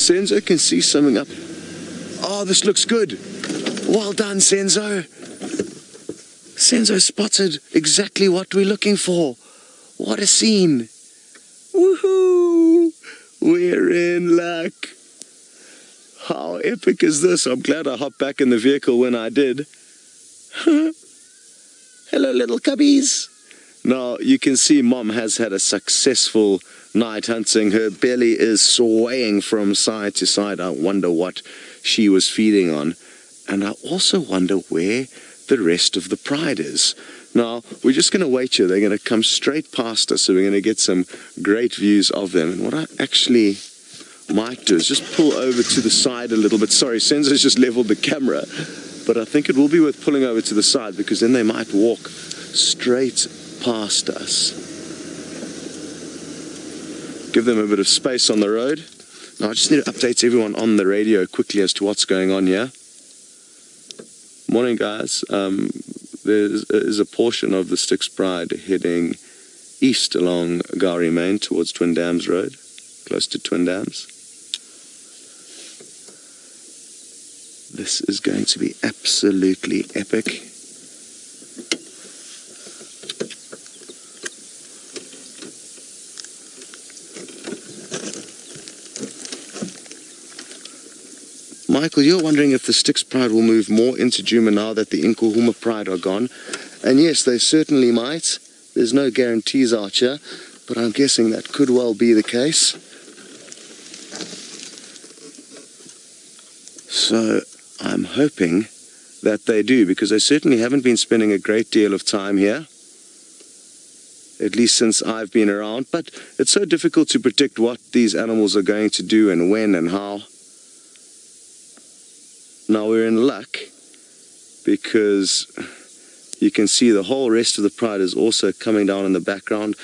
Senzo can see something up. Oh, this looks good. Well done, Senzo. Senzo spotted exactly what we're looking for. What a scene. Woohoo! We're in luck. How epic is this? I'm glad I hopped back in the vehicle when I did. Hello, little cubbies. Now, you can see Mom has had a successful night hunting. Her belly is swaying from side to side. I wonder what she was feeding on. And I also wonder where the rest of the pride is. Now, we're just going to wait here. They're going to come straight past us, so we're going to get some great views of them. And what I actually might do is just pull over to the side a little bit. Sorry, Senzo's just leveled the camera. But I think it will be worth pulling over to the side, because then they might walk straight past us. Give them a bit of space on the road. Now, I just need to update everyone on the radio quickly as to what's going on here. Morning, guys. There is a portion of the Styx Pride heading east along Gowrie Main towards Twin Dams Road, close to Twin Dams. This is going to be absolutely epic. Michael, you're wondering if the Styx Pride will move more into Djuma now that the Inkuhuma Pride are gone. And yes, they certainly might. There's no guarantees out here, but I'm guessing that could well be the case. So I'm hoping that they do, because they certainly haven't been spending a great deal of time here, at least since I've been around. But it's so difficult to predict what these animals are going to do and when and how. Now we're in luck, because you can see the whole rest of the pride is also coming down in the background,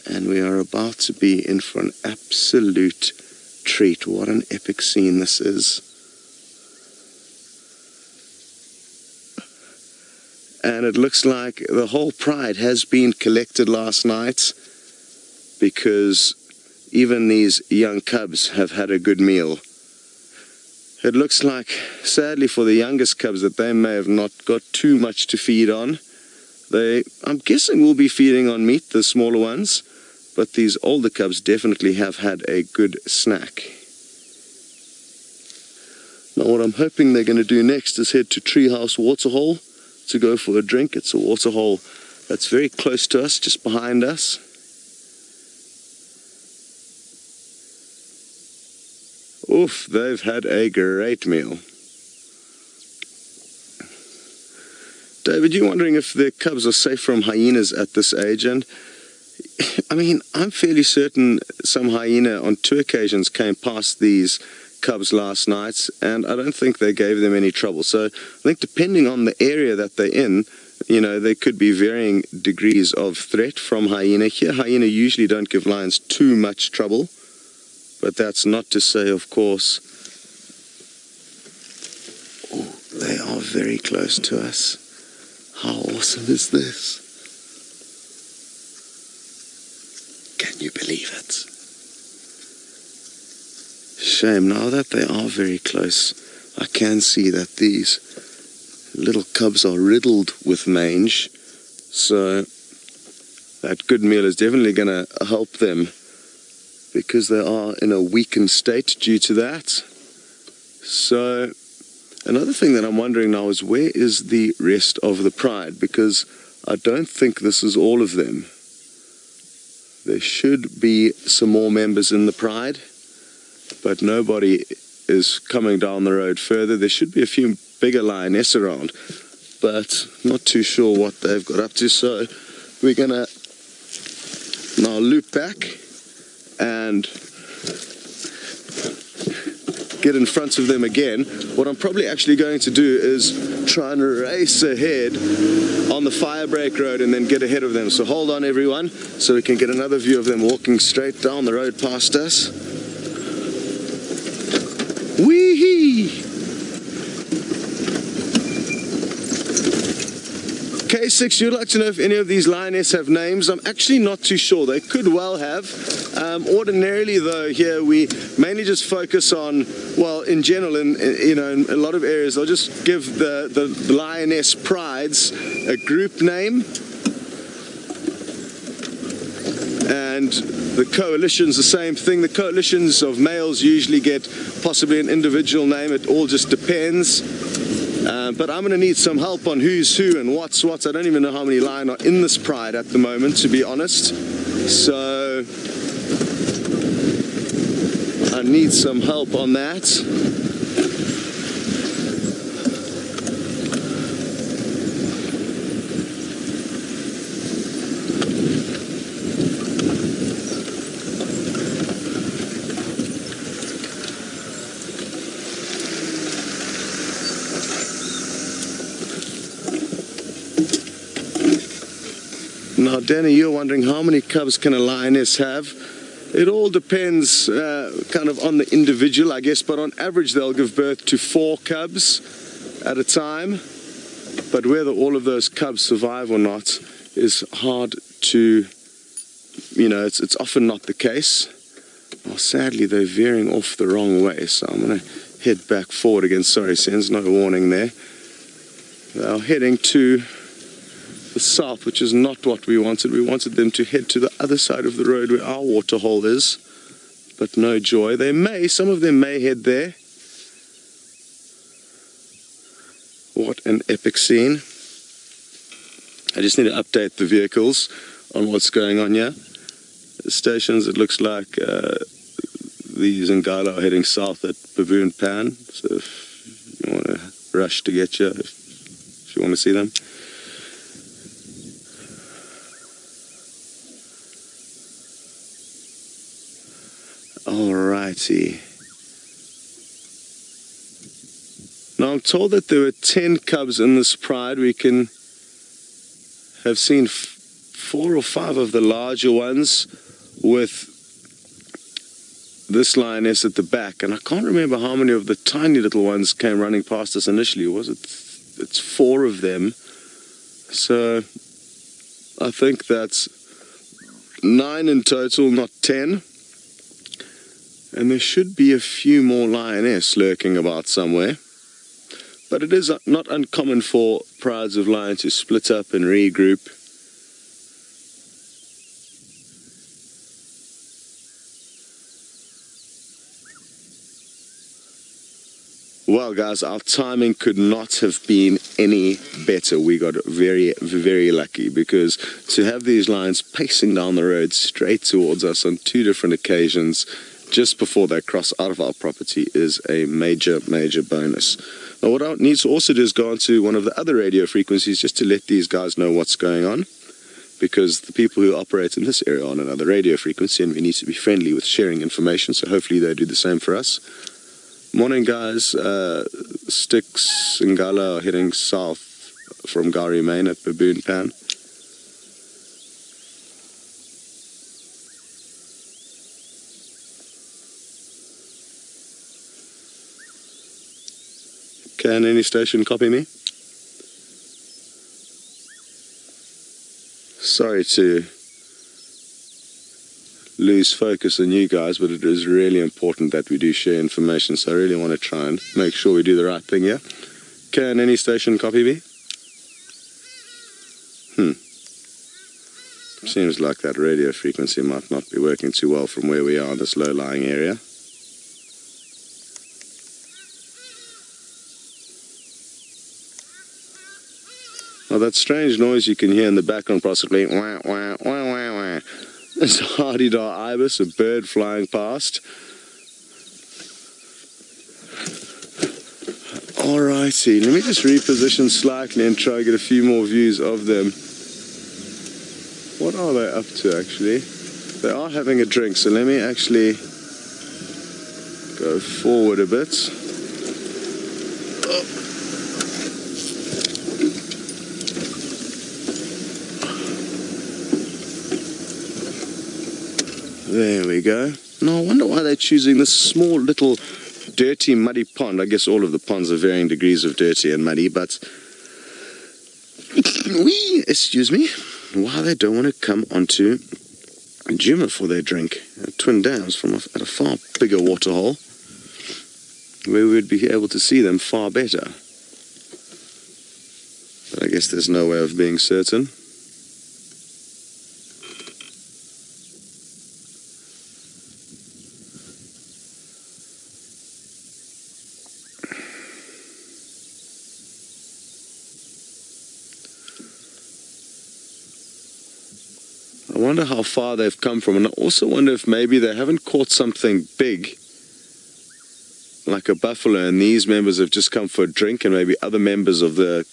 and we are about to be in for an absolute treat. What an epic scene this is. And it looks like the whole pride has been collected last night, because even these young cubs have had a good meal. It looks like, sadly for the youngest cubs, that they may have not got too much to feed on. They, I'm guessing, will be feeding on meat, the smaller ones, but these older cubs definitely have had a good snack. Now what I'm hoping they're going to do next is head to Treehouse Waterhole to go for a drink. It's a waterhole that's very close to us, just behind us. Oof, they've had a great meal. David, you're wondering if the cubs are safe from hyenas at this age, and I mean, I'm fairly certain some hyena on 2 occasions came past these cubs last night, and I don't think they gave them any trouble. So I think depending on the area that they're in, you know, there could be varying degrees of threat from hyena. Here, hyena usually don't give lions too much trouble. But that's not to say, of course, oh, they are very close to us. How awesome is this? Can you believe it? Shame, now that they are very close, I can see that these little cubs are riddled with mange. So that good meal is definitely going to help them, because they are in a weakened state due to that. So another thing that I'm wondering now is, where is the rest of the pride? Because I don't think this is all of them. There should be some more members in the pride, but nobody is coming down the road further. There should be a few bigger lioness around, but not too sure what they've got up to. So we're gonna now loop back and get in front of them again. What I'm probably actually going to do is try and race ahead on the Firebreak Road and then get ahead of them. So hold on, everyone, so we can get another view of them walking straight down the road past us. Wee-hee! K6, you'd like to know if any of these lioness have names? I'm actually not too sure. They could well have. Ordinarily, though, here we mainly just focus on, well, in general, in a lot of areas, they'll just give the lioness prides a group name, and the coalitions the same thing. The coalitions of males usually get possibly an individual name. It all just depends. But I'm going to need some help on who's who and what's what. I don't even know how many lion are in this pride at the moment, to be honest. So I need some help on that. Now, Danny, you're wondering how many cubs can a lioness have? It all depends kind of on the individual, I guess, but on average they'll give birth to 4 cubs at a time. But whether all of those cubs survive or not is hard to, it's often not the case. Well, sadly, they're veering off the wrong way, so I'm going to head back forward again. Sorry, Sens, no warning there. They're heading to the south, which is not what we wanted. We wanted them to head to the other side of the road where our waterhole is, but no joy. Some of them may head there. What an epic scene. I just need to update the vehicles on what's going on here. The stations, it looks like these Angama are heading south at Baboon Pan, so if you want to rush to get you, if you want to see them. Alrighty. Now I'm told that there were 10 cubs in this pride. We can have seen 4 or 5 of the larger ones with this lioness at the back, and I can't remember how many of the tiny little ones came running past us initially. It's 4 of them, so I think that's 9 in total, not 10. And there should be a few more lioness lurking about somewhere. But it is not uncommon for prides of lion to split up and regroup. Well, guys, our timing could not have been any better. We got very, very lucky, because to have these lions pacing down the road straight towards us on 2 different occasions just before they cross out of our property is a major, major bonus. Now, what I need to also do is go onto one of the other radio frequencies just to let these guys know what's going on, because the people who operate in this area are on another radio frequency, and we need to be friendly with sharing information, so hopefully they do the same for us. Morning, guys. Styx and Gala are heading south from Gari Main at Baboon Pan. Can any station copy me? Sorry to lose focus on you guys, but it is really important that we do share information, so I really want to try and make sure we do the right thing here. Can any station copy me? Seems like that radio frequency might not be working too well from where we are in this low-lying area. Now that strange noise you can hear in the background, possibly wah, wah, wah, wah, wah. It's a hardy-dar ibis, a bird flying past. Alrighty, let me just reposition slightly and try to get a few more views of them. What are they up to, actually? They are having a drink, so let me actually go forward a bit. There we go. Now I wonder why they're choosing this small little dirty muddy pond. I guess all of the ponds are varying degrees of dirty and muddy, but excuse me, why they don't want to come onto Djuma for their drink. Twin dams from at a far bigger waterhole, where we would be able to see them far better. But I guess there's no way of being certain. I wonder how far they've come from, and I also wonder if maybe they haven't caught something big like a buffalo, and these members have just come for a drink, and maybe other members of the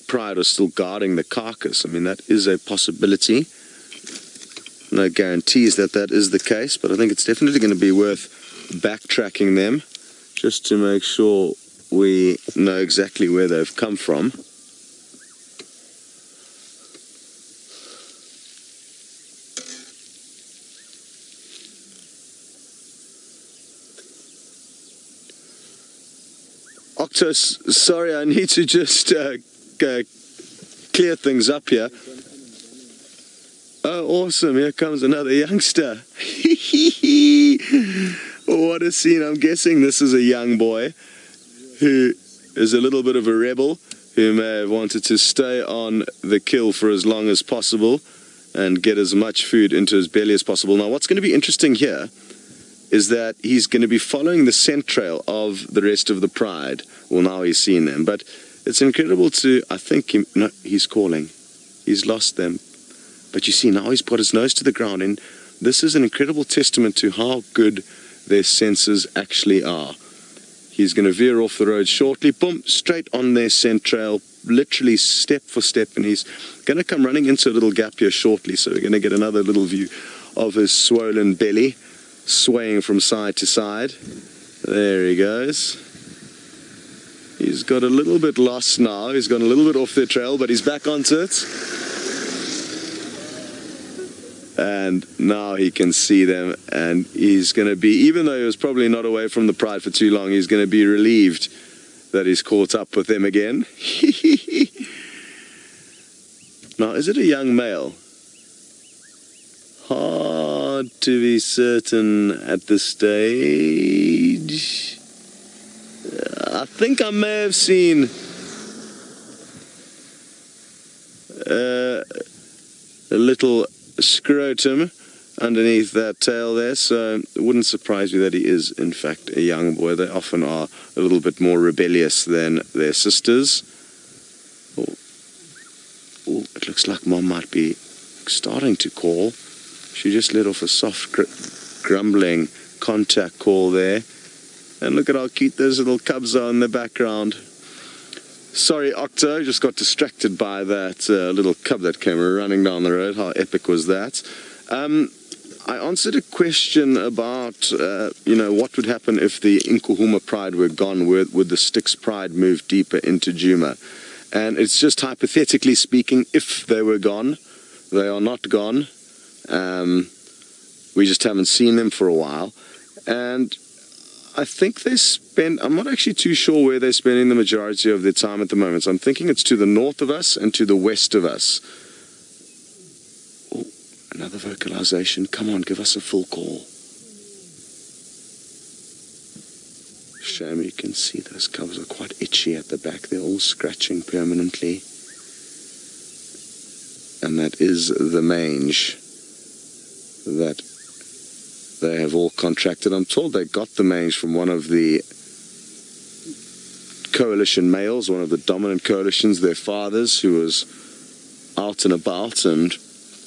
Pride are still guarding the carcass. I mean, that is a possibility. No guarantees that that is the case, but I think it's definitely going to be worth backtracking them just to make sure we know exactly where they've come from. Octos, sorry, I need to just clear things up here. Oh, awesome, here comes another youngster. What a scene. I'm guessing this is a young boy who is a little bit of a rebel, who may have wanted to stay on the kill for as long as possible and get as much food into his belly as possible. Now, what's going to be interesting here is that he's going to be following the scent trail of the rest of the Pride. Well, now he's seen them, but it's incredible to, I think, no, he's calling. He's lost them. But you see, now he's put his nose to the ground, and this is an incredible testament to how good their senses actually are. He's going to veer off the road shortly, boom, straight on their scent trail, literally step for step, and he's going to come running into a little gap here shortly, so we're going to get another little view of his swollen belly, swaying from side to side. There he goes. He's got a little bit lost now. He's gone a little bit off their trail, but he's back onto it. And now he can see them, and he's going to be, even though he was probably not away from the Pride for too long, he's going to be relieved that he's caught up with them again. Now, is it a young male? Hard to be certain at this stage. I think I may have seen a little scrotum underneath that tail there, so it wouldn't surprise me that he is in fact a young boy. They often are a little bit more rebellious than their sisters. Oh, it looks like Mom might be starting to call. She just let off a soft grumbling contact call there. And look at how cute those little cubs are in the background. Sorry, Octo, just got distracted by that little cub that came running down the road. How epic was that? I answered a question about, you know, what would happen if the Nkuhuma Pride were gone. Would the Styx Pride move deeper into Djuma? And it's just hypothetically speaking, if they were gone. They are not gone. We just haven't seen them for a while. And I think they spend, I'm not actually too sure where they're spending the majority of their time at the moment. So I'm thinking it's to the north of us and to the west of us. Oh, another vocalization. Come on, give us a full call. Shame you can see those covers are quite itchy at the back. They're all scratching permanently. And that is the mange that they have all contracted. I'm told they got the mange from one of the coalition males, one of the dominant coalitions, their fathers, who was out and about and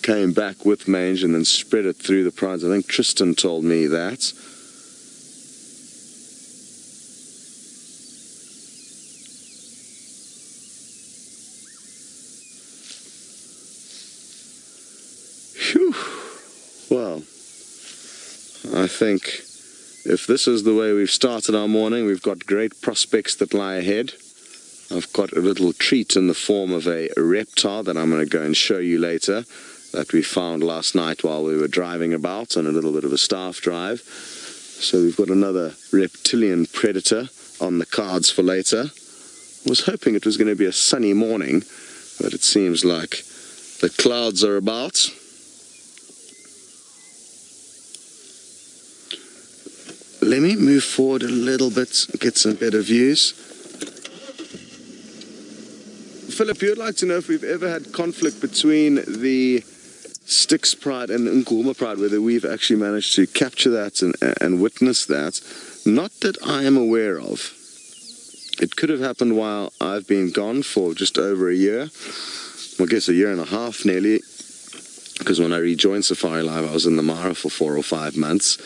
came back with mange and then spread it through the prides. I think Tristan told me that. Phew. Well, I think if this is the way we've started our morning, we've got great prospects that lie ahead. I've got a little treat in the form of a reptile that I'm going to go and show you later, that we found last night while we were driving about on a little bit of a staff drive. So we've got another reptilian predator on the cards for later. was hoping it was going to be a sunny morning, but it seems like the clouds are about. Let me move forward a little bit and get some better views. Philip, you'd like to know if we've ever had conflict between the Styx Pride and the Angama Pride, whether we've actually managed to capture that and witness that. Not that I am aware of. It could have happened while I've been gone for just over a year. I guess a year and a half nearly, because when I rejoined Safari Live I was in the Mara for 4 or 5 months.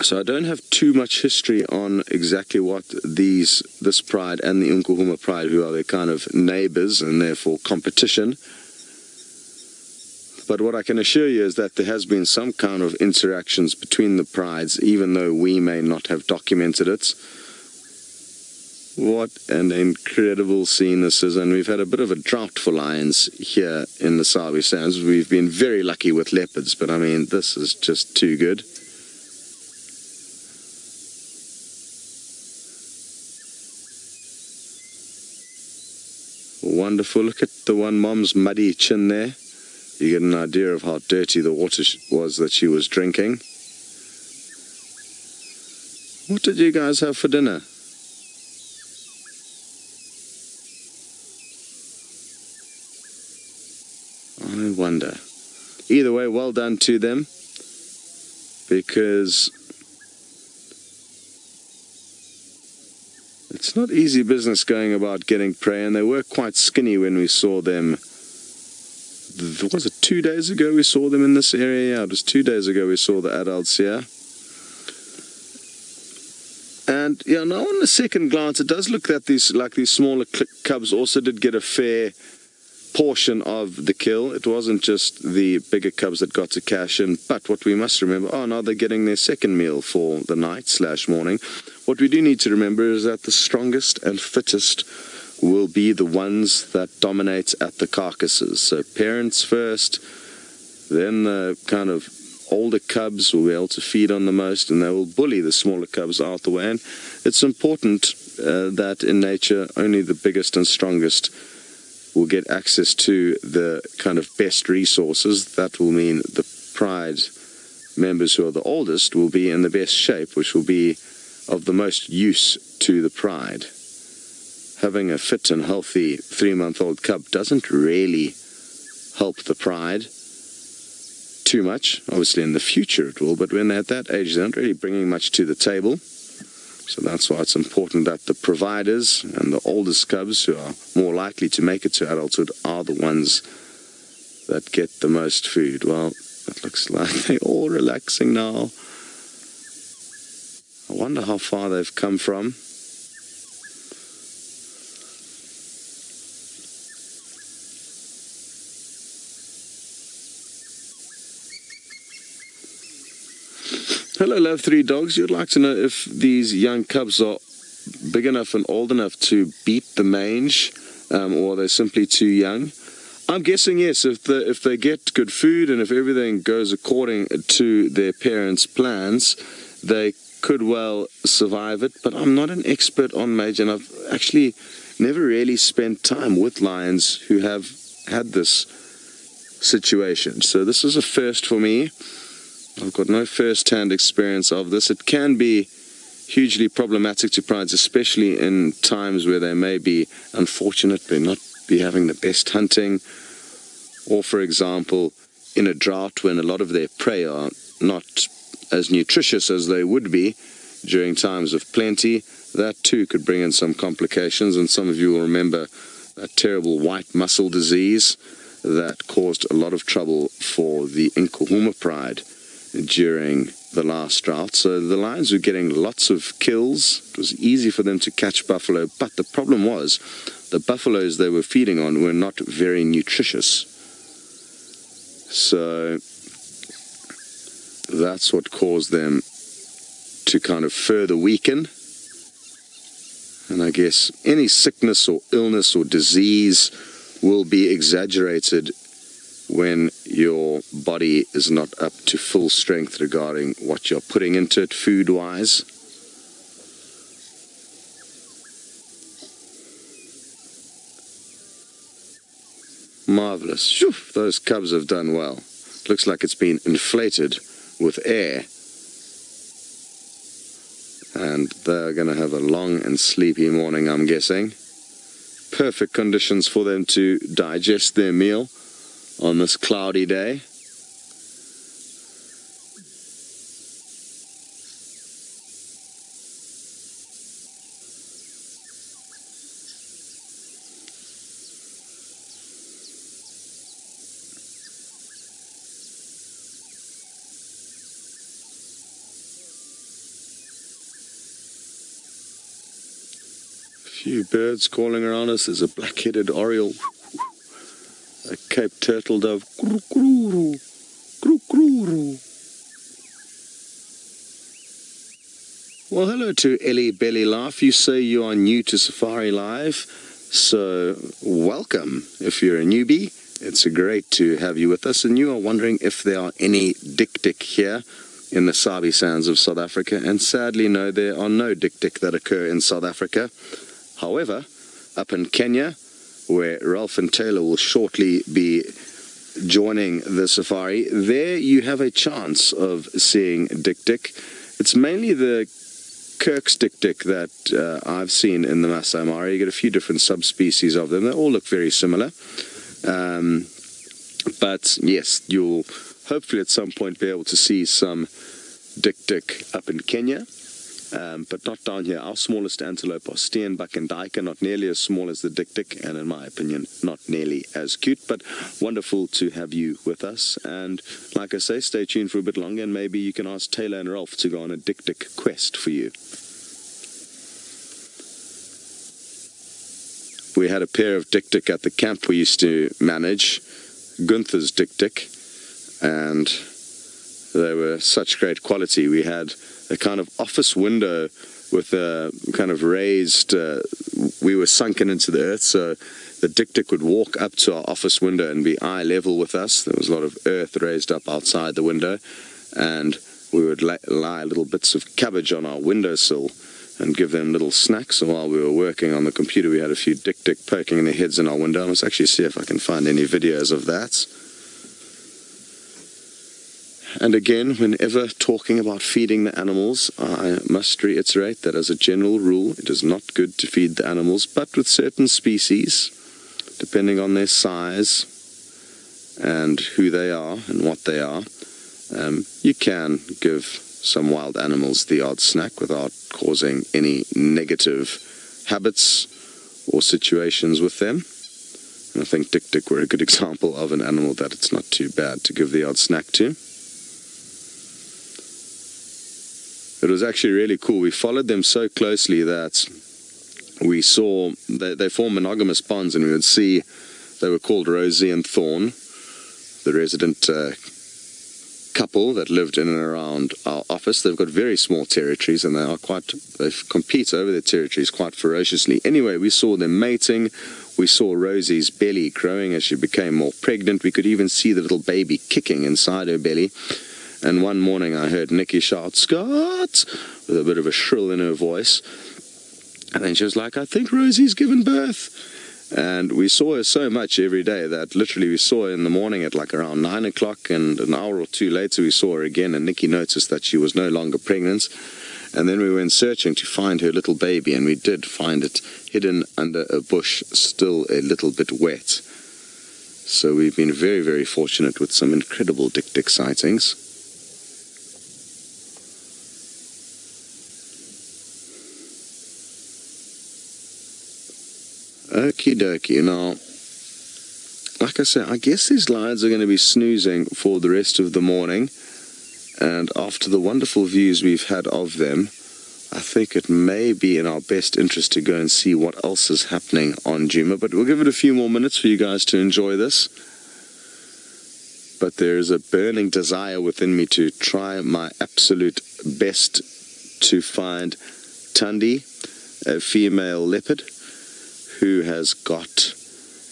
So I don't have too much history on exactly what this pride and the Angama Pride, who are their kind of neighbors and therefore competition. But what I can assure you is that there has been some kind of interactions between the prides, even though we may not have documented it. What an incredible scene this is, and we've had a bit of a drought for lions here in the Sabi Sands. We've been very lucky with leopards, but I mean, this is just too good. Wonderful. Look at the one mom's muddy chin there. You get an idea of how dirty the water was that she was drinking. What did you guys have for dinner? I wonder. Either way, well done to them, because it's not easy business going about getting prey, and they were quite skinny when we saw them. Was it 2 days ago we saw them in this area? Yeah, it was 2 days ago we saw the adults here. And yeah, now on the second glance, it does look that these smaller cubs also did get a fair portion of the kill. It wasn't just the bigger cubs that got to cash in, but what we must remember, now they're getting their second meal for the night/morning. What we do need to remember is that the strongest and fittest will be the ones that dominate at the carcasses. So parents first, then the kind of older cubs will be able to feed on the most, and they will bully the smaller cubs out the way. And it's important that in nature only the biggest and strongest will get access to the kind of best resources. That will mean the pride members who are the oldest will be in the best shape, which will be of the most use to the pride. Having a fit and healthy 3-month-old cub doesn't really help the pride too much. Obviously in the future it will, but when they're at that age, they're not really bringing much to the table. So that's why it's important that the providers and the oldest cubs, who are more likely to make it to adulthood, are the ones that get the most food. Well, it looks like they're all relaxing now. I wonder how far they've come from. Hello, Love 3 Dogs. You'd like to know if these young cubs are big enough and old enough to beat the mange, or are they simply too young? I'm guessing yes. If they get good food and if everything goes according to their parents' plans, they could well survive it. But I'm not an expert on mange, and I've actually never really spent time with lions who have had this situation. So this is a first for me. I've got no first-hand experience of this. It can be hugely problematic to prides, especially in times where they may be unfortunate, but not be having the best hunting, or for example, in a drought when a lot of their prey are not as nutritious as they would be during times of plenty. That too could bring in some complications, and some of you will remember that terrible white mussel disease that caused a lot of trouble for the Angama Pride during the last drought. So the lions were getting lots of kills. It was easy for them to catch buffalo, but the problem was the buffaloes they were feeding on were not very nutritious. So that's what caused them to kind of further weaken. And I guess any sickness or illness or disease will be exaggerated when your body is not up to full strength regarding what you're putting into it food-wise. Marvelous. Phew, those cubs have done well. Looks like it's been inflated with air. And they're going to have a long and sleepy morning, I'm guessing. Perfect conditions for them to digest their meal on this cloudy day. Few birds calling around us. There's a black-headed oriole, a Cape turtle dove. Well, hello to Ellie Belly Laugh. You say you are new to Safari Live, so welcome. If you're a newbie, it's great to have you with us, and you are wondering if there are any Dik-dik here in the Sabi Sands of South Africa, and sadly no, there are no Dik-dik that occur in South Africa. However, up in Kenya, where Ralph and Taylor will shortly be joining the safari, there you have a chance of seeing Dik-dik. It's mainly the Kirk's Dik-dik that I've seen in the Masai Mara. You get a few different subspecies of them. They all look very similar. But yes, you'll hopefully at some point be able to see some Dik-dik up in Kenya. But not down here. Our smallest antelope are steenbok and duiker, not nearly as small as the Dik-dik, and in my opinion, not nearly as cute, but wonderful to have you with us. And like I say, stay tuned for a bit longer, and maybe you can ask Taylor and Ralph to go on a Dik-dik quest for you. We had a pair of Dik-dik at the camp we used to manage, Gunther's Dik-dik, and they were such great quality. We had a kind of office window with a kind of raised, we were sunken into the earth, so the Dik-dik would walk up to our office window and be eye level with us. There was a lot of earth raised up outside the window, and we would lie little bits of cabbage on our windowsill and give them little snacks. And while we were working on the computer, we had a few Dik-dik poking their heads in our window. I must actually see if I can find any videos of that. And again, whenever talking about feeding the animals, I must reiterate that as a general rule, it is not good to feed the animals, but with certain species, depending on their size and who they are and what they are, you can give some wild animals the odd snack without causing any negative habits or situations with them. And I think Dik-dik were a good example of an animal that it's not too bad to give the odd snack to. It was actually really cool. We followed them so closely that we saw they form monogamous bonds, and we would see they were called Rosie and Thorn, the resident couple that lived in and around our office. They've got very small territories, and they compete over their territories quite ferociously. Anyway, we saw them mating. We saw Rosie's belly growing as she became more pregnant. We could even see the little baby kicking inside her belly. And one morning I heard Nikki shout, "Scott!" with a bit of a shrill in her voice. And then she was like, "I think Rosie's given birth." And we saw her so much every day that literally we saw her in the morning at like around 9 o'clock, and an hour or two later we saw her again, and Nikki noticed that she was no longer pregnant. And then we went searching to find her little baby, and we did find it hidden under a bush, still a little bit wet. So we've been very, very fortunate with some incredible Dik-dik sightings. Okie dokie. Now, like I said, I guess these lions are going to be snoozing for the rest of the morning, and after the wonderful views we've had of them, I think it may be in our best interest to go and see what else is happening on Djuma. But we'll give it a few more minutes for you guys to enjoy this. But there is a burning desire within me to try my absolute best to find Thandi, a female leopard, who has got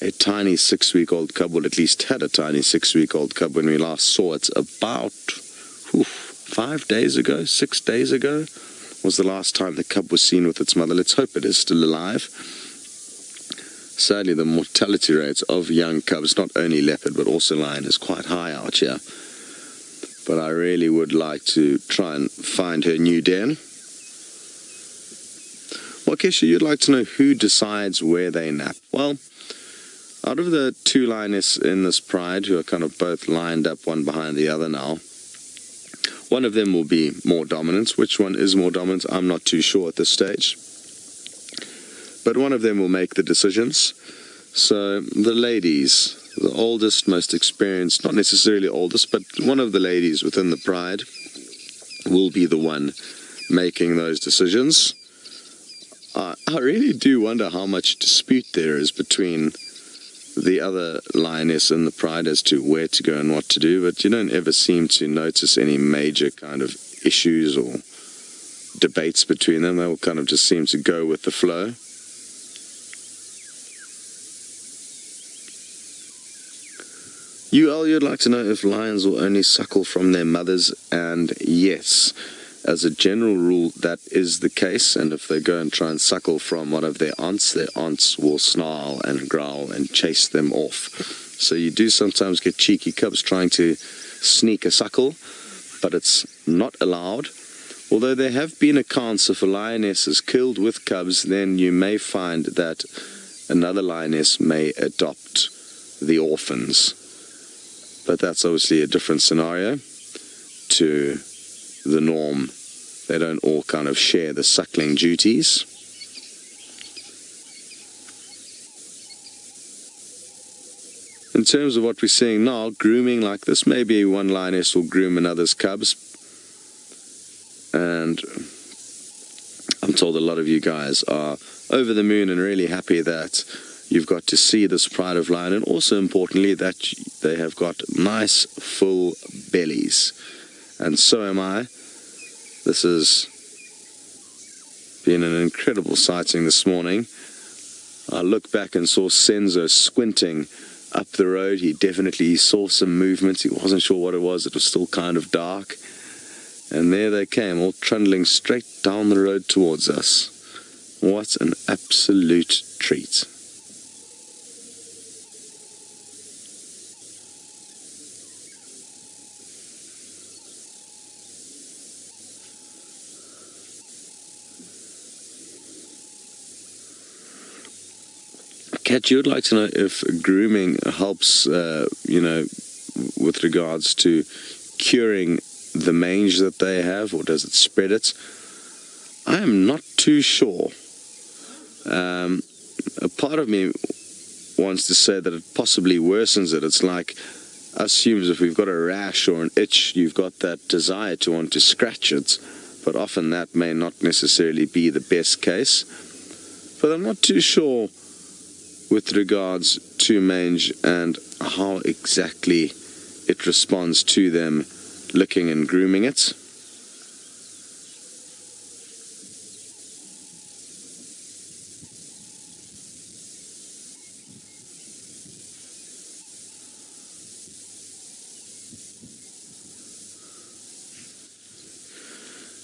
a tiny 6-week-old cub, or at least had a tiny 6-week-old cub when we last saw it about 5 days ago, 6 days ago, was the last time the cub was seen with its mother. Let's hope it is still alive. sadly the mortality rates of young cubs, not only leopard but also lion, is quite high out here. But I really would like to try and find her new den. Well, Kesha, you'd like to know who decides where they nap. Well, out of the two lionesses in this pride, who are kind of both lined up one behind the other now, one of them will be more dominant. Which one is more dominant, I'm not too sure at this stage. But one of them will make the decisions. So the ladies, the oldest, most experienced, not necessarily oldest, but one of the ladies within the pride will be the one making those decisions. I really do wonder how much dispute there is between the other lioness in the pride as to where to go and what to do, but you don't ever seem to notice any major kind of issues or debates between them. They all kind of just seem to go with the flow. You'd like to know if lions will only suckle from their mothers, and yes, as a general rule that is the case, and if they go and try and suckle from one of their aunts will snarl and growl and chase them off. So you do sometimes get cheeky cubs trying to sneak a suckle, but it's not allowed. Although there have been accounts if a lioness is killed with cubs, then you may find that another lioness may adopt the orphans. But that's obviously a different scenario to the norm. They don't all kind of share the suckling duties. In terms of what we're seeing now, grooming like this, maybe one lioness will groom another's cubs. And I'm told a lot of you guys are over the moon and really happy that you've got to see this pride of lion, and also importantly that they have got nice full bellies. And so am I. This has been an incredible sighting this morning. I looked back and saw Senzo squinting up the road. He definitely saw some movement. He wasn't sure what it was. It was still kind of dark. And there they came, all trundling straight down the road towards us. What an absolute treat. Kat, you'd like to know if grooming helps, with regards to curing the mange that they have, or does it spread it? I am not too sure. A part of me wants to say that it possibly worsens it. It's like assumes if we've got a rash or an itch, you've got that desire to want to scratch it, but often that may not necessarily be the best case. But I'm not too sure with regards to mange and how exactly it responds to them licking and grooming it.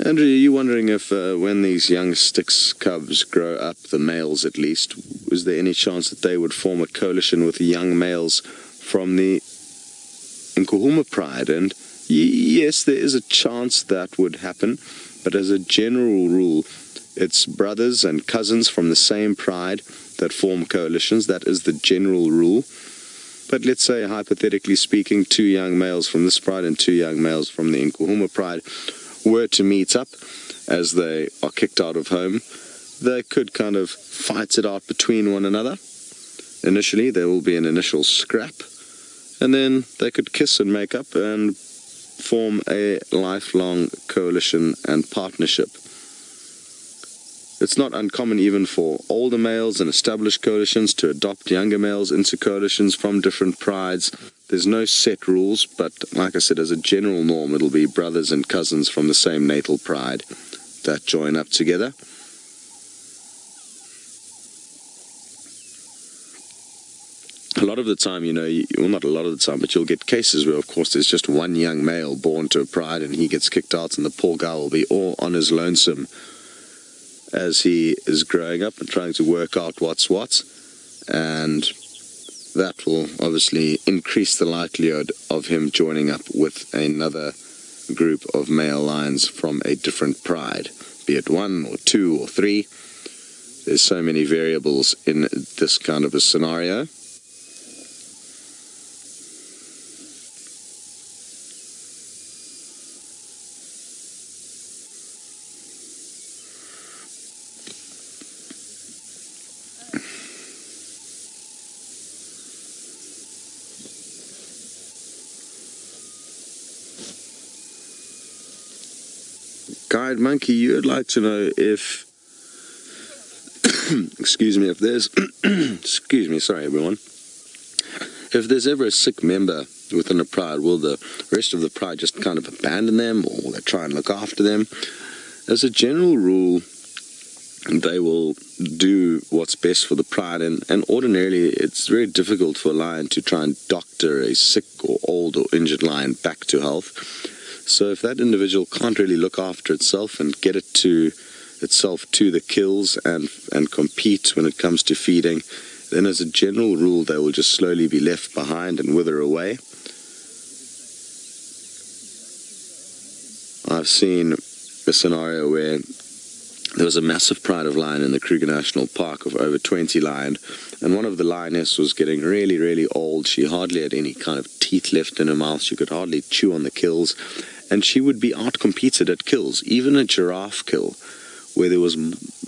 Andrew, are you wondering if when these young Styx cubs grow up, the males at least, is there any chance that they would form a coalition with the young males from the Nkuhuma Pride? And yes, there is a chance that would happen, but as a general rule, it's brothers and cousins from the same pride that form coalitions. That is the general rule. But let's say, hypothetically speaking, 2 young males from this pride and 2 young males from the Nkuhuma Pride were to meet up as they are kicked out of home. They could kind of fight it out between one another. Initially, there will be an initial scrap, and then they could kiss and make up and form a lifelong coalition and partnership. It's not uncommon even for older males and established coalitions to adopt younger males into coalitions from different prides. There's no set rules, but like I said, as a general norm, it'll be brothers and cousins from the same natal pride that join up together. A lot of the time, well, not a lot of the time, but you'll get cases where, of course, there's just one young male born to a pride and he gets kicked out, and the poor guy will be all on his lonesome as he is growing up and trying to work out what's what. and that will obviously increase the likelihood of him joining up with another group of male lions from a different pride, be it 1 or 2 or 3. There's so many variables in this kind of a scenario. Guide Monkey, you would like to know if excuse me, if there's excuse me, sorry everyone, if there's ever a sick member within a pride, will the rest of the pride just kind of abandon them, or will they try and look after them? As a general rule, they will do what's best for the pride, and ordinarily it's very difficult for a lion to try and doctor a sick or old or injured lion back to health. So if that individual can't really look after itself and get it to itself to the kills and compete when it comes to feeding, then as a general rule they will just slowly be left behind and wither away. I've seen a scenario where there was a massive pride of lion in the Kruger National Park of over 20 lion, and one of the lioness was getting really, really old. She hardly had any kind of teeth left in her mouth. She could hardly chew on the kills, and she would be outcompeted at kills. Even a giraffe kill, where there was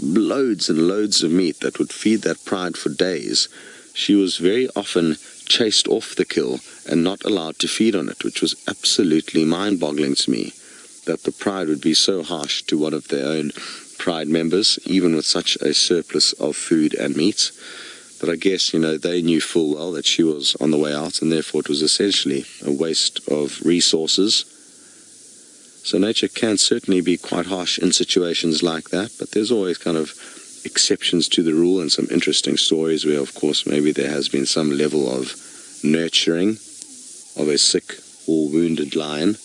loads and loads of meat that would feed that pride for days, she was very often chased off the kill and not allowed to feed on it, which was absolutely mind-boggling to me, that the pride would be so harsh to one of their own pride members, even with such a surplus of food and meat. But I guess, you know, they knew full well that she was on the way out, and therefore it was essentially a waste of resources. So nature can certainly be quite harsh in situations like that, but there's always kind of exceptions to the rule, and some interesting stories where, of course, maybe there has been some level of nurturing of a sick or wounded lion.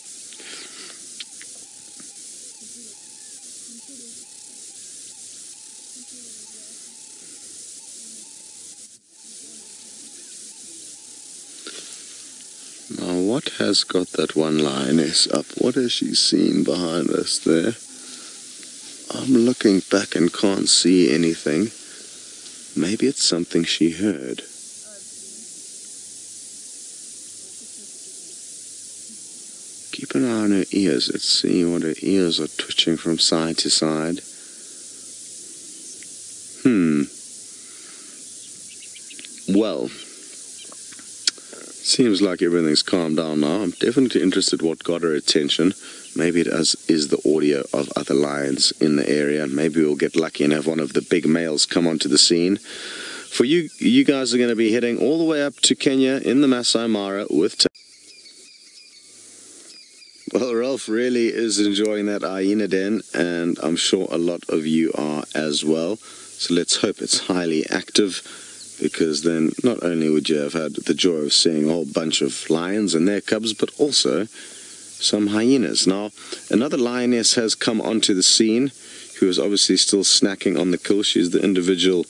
Now, what has got that one lioness up? What has she seen behind us there? I'm looking back and can't see anything. Maybe it's something she heard. Keep an eye on her ears. Let's see what her ears are twitching from side to side. Well, seems like everything's calmed down now. I'm definitely interested what got her attention. Maybe it is the audio of other lions in the area. Maybe we'll get lucky and have one of the big males come onto the scene. For you guys are going to be heading all the way up to Kenya in the Masai Mara with... Well, Ralph really is enjoying that hyena den, and I'm sure a lot of you are as well. So let's hope it's highly active, because then not only would you have had the joy of seeing a whole bunch of lions and their cubs, but also some hyenas. Now, another lioness has come onto the scene, who is obviously still snacking on the kill. She's the individual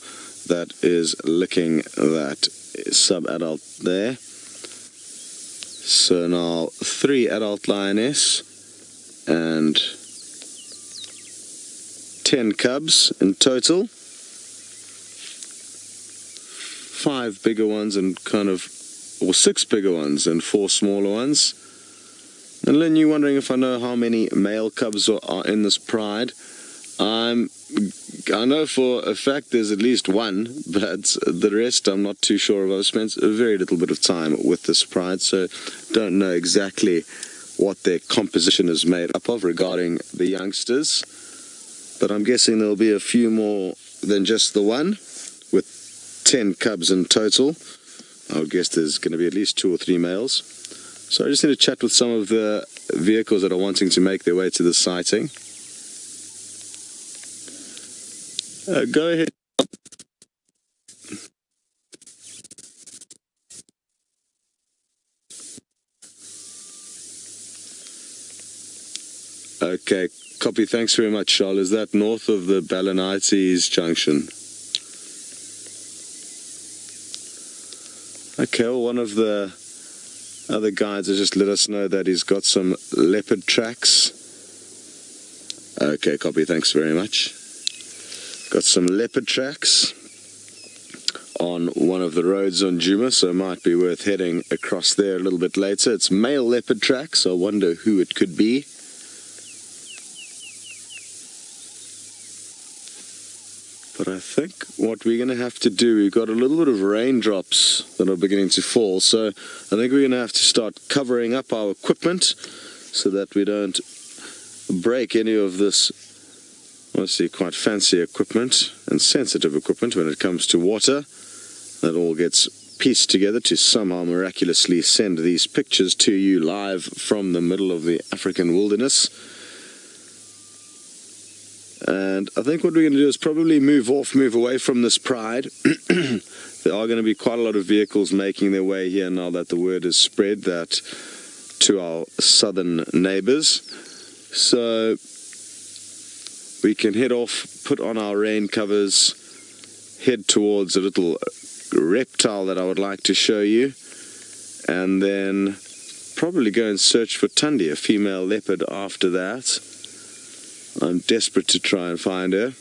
that is licking that sub-adult there. So now 3 adult lioness and 10 cubs in total. 5 bigger ones and or 6 bigger ones and 4 smaller ones. And Lynn, you're wondering if I know how many male cubs are in this pride. I know for a fact there's at least 1, but the rest I'm not too sure of. I've spent a very little bit of time with this pride, so don't know exactly what their composition is made up of regarding the youngsters. But I'm guessing there'll be a few more than just the 1, with 10 cubs in total. I would guess there's going to be at least 2 or 3 males. So I just need to chat with some of the vehicles that are wanting to make their way to the sighting. Go ahead. Okay, copy. Thanks very much, Charles. Is that north of the Balanites Junction? Okay, well, one of the other guides has just let us know that he's got some leopard tracks. Okay, copy, thanks very much. Got some leopard tracks on one of the roads on Djuma, so it might be worth heading across there a little bit later. It's male leopard tracks, so I wonder who it could be. But I think what we're going to have to do, we've got a little bit of raindrops that are beginning to fall, so I think we're going to have to start covering up our equipment so that we don't break any of this, honestly, quite fancy equipment and sensitive equipment when it comes to water. That all gets pieced together to somehow miraculously send these pictures to you live from the middle of the African wilderness. And I think what we're going to do is probably move away from this Pride. There are going to be quite a lot of vehicles making their way here now that the word is spread that to our southern neighbors. So we can head off, put on our rain covers, head towards a little reptile that I would like to show you, and then probably go and search for Tundi, a female leopard, after that. I'm desperate to try and find her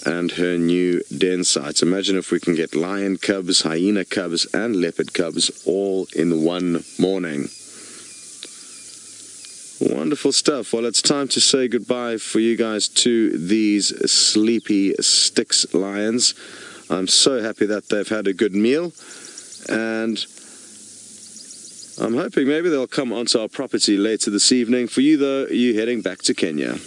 and her new den sites. Imagine if we can get lion cubs, hyena cubs and leopard cubs all in one morning. Wonderful stuff. Well, it's time to say goodbye for you guys to these sleepy Styx lions. I'm so happy that they've had a good meal, and I'm hoping maybe they'll come onto our property later this evening. For you, though, you're heading back to Kenya.